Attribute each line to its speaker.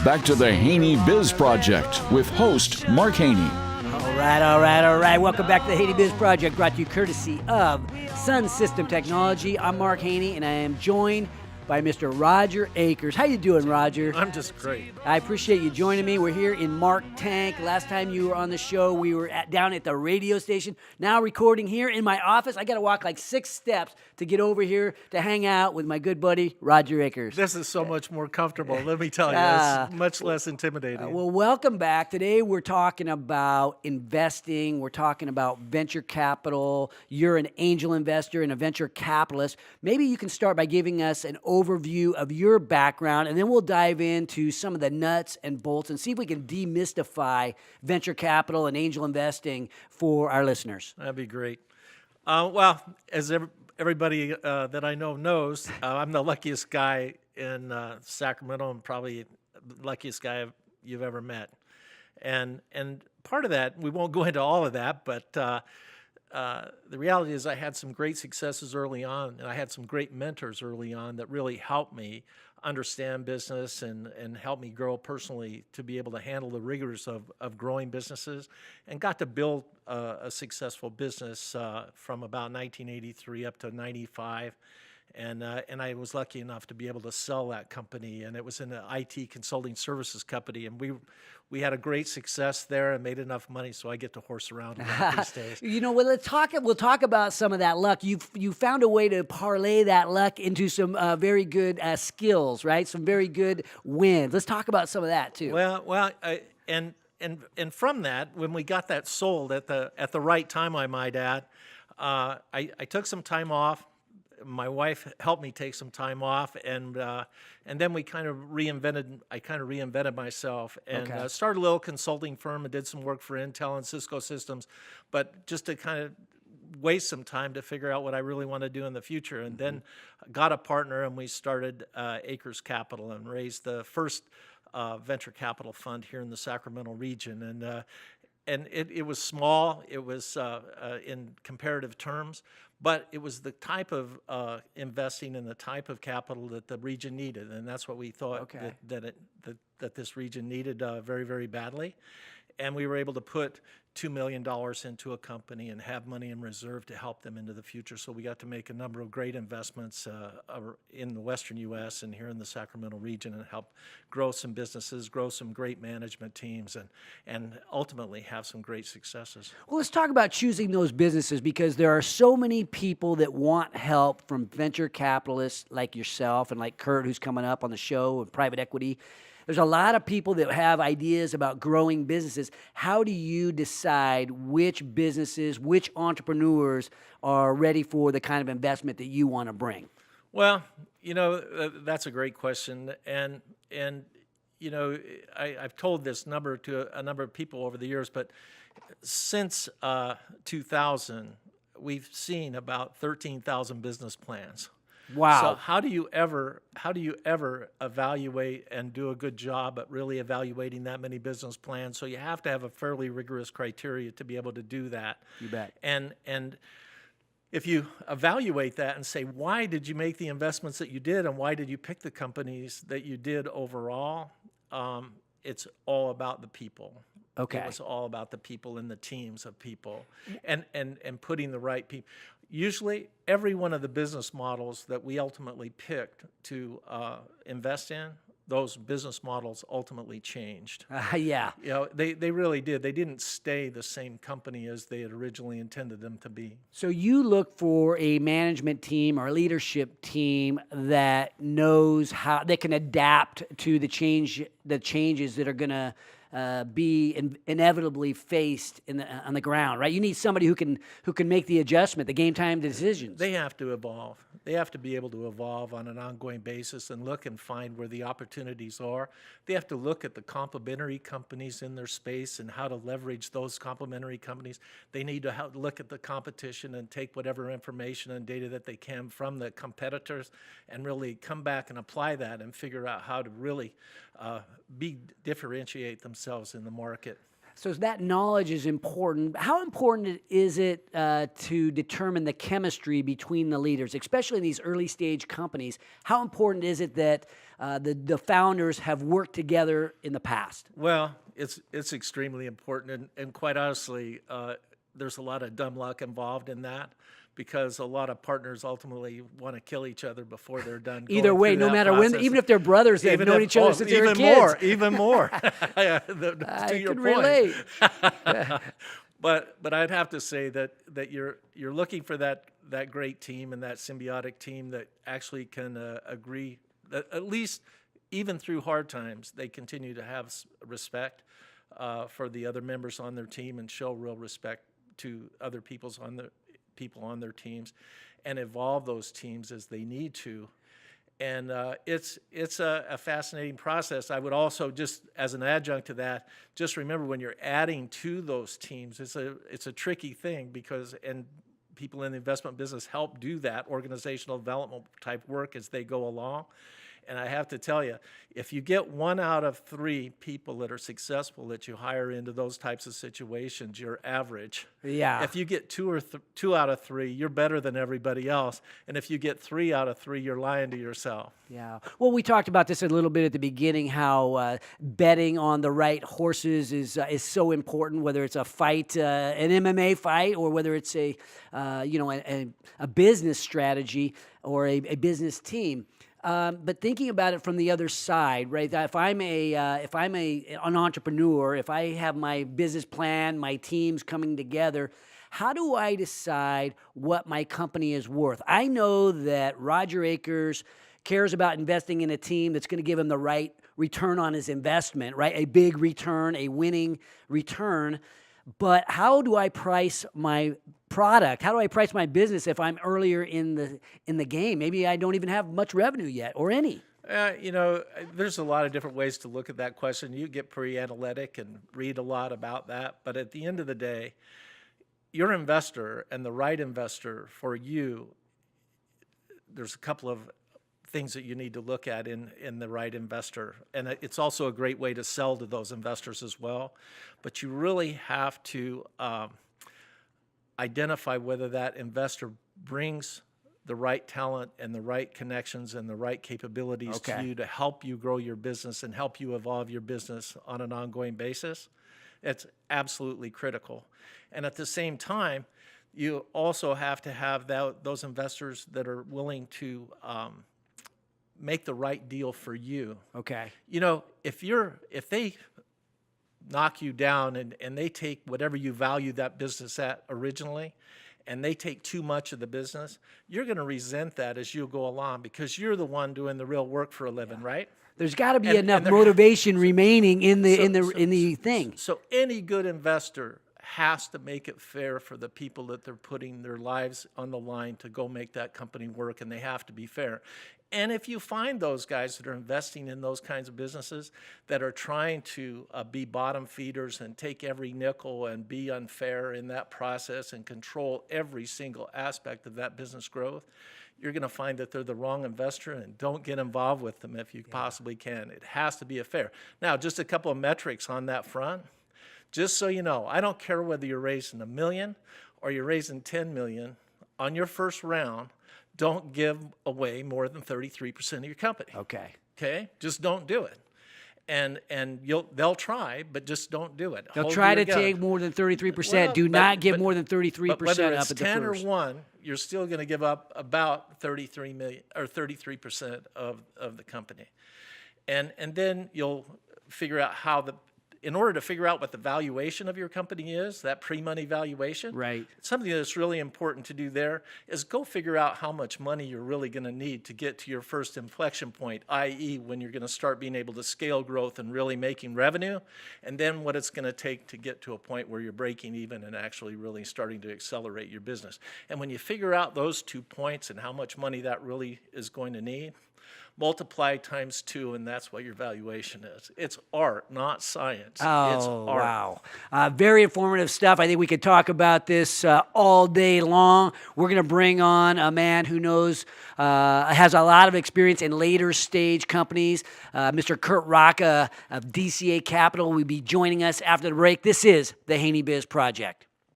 Speaker 1: back to the Haney Biz Project with host Mark Haney.
Speaker 2: All right. Welcome back to the Haney Biz Project, brought to you courtesy of Sun System Technology. I'm Mark Haney, and I am joined by Mr. Roger Akers. How you doing, Roger?
Speaker 3: I'm just great.
Speaker 2: I appreciate you joining me. We're here in Mark Tank. Last time you were on the show, we were down at the radio station. Now recording here in my office. I got to walk like 6 steps to get over here to hang out with my good buddy, Roger Akers.
Speaker 3: This is so much more comfortable, let me tell you. It's much less intimidating.
Speaker 2: Well, welcome back. Today we're talking about investing. We're talking about venture capital. You're an angel investor and a venture capitalist. Maybe you can start by giving us an overview of your background, and then we'll dive into some of the nuts and bolts and see if we can demystify venture capital and angel investing for our listeners.
Speaker 3: That'd be great. Well, as everybody that I know knows, I'm the luckiest guy in Sacramento, and probably the luckiest guy you've ever met. And part of that, we won't go into all of that, but the reality is I had some great successes early on, and I had some great mentors early on that really helped me understand business and helped me grow personally to be able to handle the rigors of growing businesses, and got to build a successful business from about 1983 up to 95. And I was lucky enough to be able to sell that company, and it was in an IT consulting services company, and we had a great success there and made enough money so I get to horse around these days.
Speaker 2: You know, well, we'll talk about some of that luck. You found a way to parlay that luck into some very good skills, right? Some very good wins. Let's talk about some of that too.
Speaker 3: Well, and from that, when we got that sold at the right time, I might add, I took some time off. My wife helped me take some time off, and then I kind of reinvented myself and started a little consulting firm and did some work for Intel and Cisco Systems, but just to kind of waste some time to figure out what I really want to do in the future. And then got a partner, and we started Akers Capital and raised the first venture capital fund here in the Sacramento region. And it was small. It was in comparative terms, but it was the type of investing and the type of capital that the region needed, and that's what we thought that this region needed very, very badly. And we were able to put $2 million into a company and have money in reserve to help them into the future. So we got to make a number of great investments in the Western U.S. and here in the Sacramento region, and help grow some businesses, grow some great management teams, and ultimately have some great successes.
Speaker 2: Well, let's talk about choosing those businesses, because there are so many people that want help from venture capitalists like yourself and like Kurt, who's coming up on the show, and private equity. There's a lot of people that have ideas about growing businesses. How do you decide which businesses, which entrepreneurs are ready for the kind of investment that you want to bring?
Speaker 3: Well, you know, that's a great question. And you know, I've told this to a number of people over the years, but since 2000, we've seen about 13,000 business plans.
Speaker 2: Wow.
Speaker 3: So how do you ever evaluate and do a good job at really evaluating that many business plans? So you have to have a fairly rigorous criteria to be able to do that.
Speaker 2: You bet.
Speaker 3: And if you evaluate that and say, why did you make the investments that you did, and why did you pick the companies that you did overall? It's all about the people.
Speaker 2: Okay.
Speaker 3: It was all about the people and the teams of people, and putting the right people. Usually, every one of the business models that we ultimately picked to invest in, those business models ultimately changed.
Speaker 2: Yeah.
Speaker 3: You know, they really did. They didn't stay the same company as they had originally intended them to be.
Speaker 2: So you look for a management team or a leadership team that knows how they can adapt to the changes that are going to be inevitably faced on the ground, right? You need somebody who can make the adjustment, the game time decisions.
Speaker 3: They have to evolve. They have to be able to evolve on an ongoing basis and look and find where the opportunities are. They have to look at the complementary companies in their space and how to leverage those complementary companies. They need to look at the competition and take whatever information and data that they can from the competitors and really come back and apply that and figure out how to really differentiate themselves in the market.
Speaker 2: So that knowledge is important. How important is it to determine the chemistry between the leaders, especially in these early stage companies? How important is it that the founders have worked together in the past?
Speaker 3: Well, it's extremely important, and quite honestly, there's a lot of dumb luck involved in that, because a lot of partners ultimately want to kill each other before they're done.
Speaker 2: Either way, no matter when, even if they're brothers, they've known each other since they were kids.
Speaker 3: Even more.
Speaker 2: I
Speaker 3: To your
Speaker 2: can
Speaker 3: point.
Speaker 2: relate.
Speaker 3: But I'd have to say that you're looking for that great team and that symbiotic team that actually can agree that at least even through hard times they continue to have respect for the other members on their team and show real respect to other people on their teams, and evolve those teams as they need to. And it's a fascinating process. I would also, just as an adjunct to that, just remember when you're adding to those teams, it's a tricky thing, because people in the investment business help do that organizational development type work as they go along. And I have to tell you, if you get 1 out of 3 people that are successful that you hire into those types of situations, you're average.
Speaker 2: Yeah.
Speaker 3: If you get 2 out of 3, you're better than everybody else. And if you get 3 out of 3, you're lying to yourself.
Speaker 2: Yeah. Well, we talked about this a little bit at the beginning, how betting on the right horses is so important, whether it's a fight, an MMA fight, or whether it's a business strategy or a business team. But thinking about it from the other side, right? If I'm an entrepreneur, if I have my business plan, my teams coming together, how do I decide what my company is worth? I know that Roger Akers cares about investing in a team that's going to give him the right return on his investment, right? A big return, a winning return. But how do I price my product? How do I price my business if I'm earlier in the game? Maybe I don't even have much revenue yet, or any.
Speaker 3: There's a lot of different ways to look at that question. You get pretty analytic and read a lot about that. But at the end of the day, your investor and the right investor for you, there's a couple of things that you need to look at in the right investor. And it's also a great way to sell to those investors as well. But you really have to identify whether that investor brings the right talent and the right connections and the right capabilities to you to help you grow your business and help you evolve your business on an ongoing basis. It's absolutely critical. And at the same time, you also have to have those investors that are willing to make the right deal for you.
Speaker 2: Okay.
Speaker 3: If they knock you down and they take whatever you value that business at originally, and they take too much of the business, you're going to resent that as you go along, because you're the one doing the real work for a living, right?
Speaker 2: There's got to be enough motivation remaining in the thing.
Speaker 3: So any good investor has to make it fair for the people that they're putting their lives on the line to go make that company work, and they have to be fair. And if you find those guys that are investing in those kinds of businesses that are trying to be bottom feeders and take every nickel and be unfair in that process and control every single aspect of that business growth, you're going to find that they're the wrong investor, and don't get involved with them if you possibly can. It has to be fair. Now, just a couple of metrics on that front. Just so you know, I don't care whether you're raising $1 million or you're raising $10 million. On your first round, don't give away more than 33% of your company. Okay? Just don't do it. And they'll try, but just don't do it.
Speaker 2: They'll try to take more than 33%. Do not give more than 33% up at the first.
Speaker 3: Whether it's 10 or 1, you're still going to give up about 33 million or 33% of the company. And then you'll figure out in order to figure out what the valuation of your company is, that pre-money valuation,
Speaker 2: right?
Speaker 3: Something that's really important to do there is go figure out how much money you're really going to need to get to your first inflection point, i.e. when you're going to start being able to scale growth and really making revenue, and then what it's going to take to get to a point where you're breaking even and actually really starting to accelerate your business. And when you figure out those 2 points and how much money that really is going to need, multiply times 2, and that's what your valuation is. It's art, not science. It's
Speaker 2: Oh,
Speaker 3: art.
Speaker 2: wow. Very informative stuff. I think we could talk about this all day long. We're going to bring on a man who knows, has a lot of experience in later stage companies. Mr. Kurt Rocca of DCA Capital will be joining us after the break. This is the Haney Biz Project.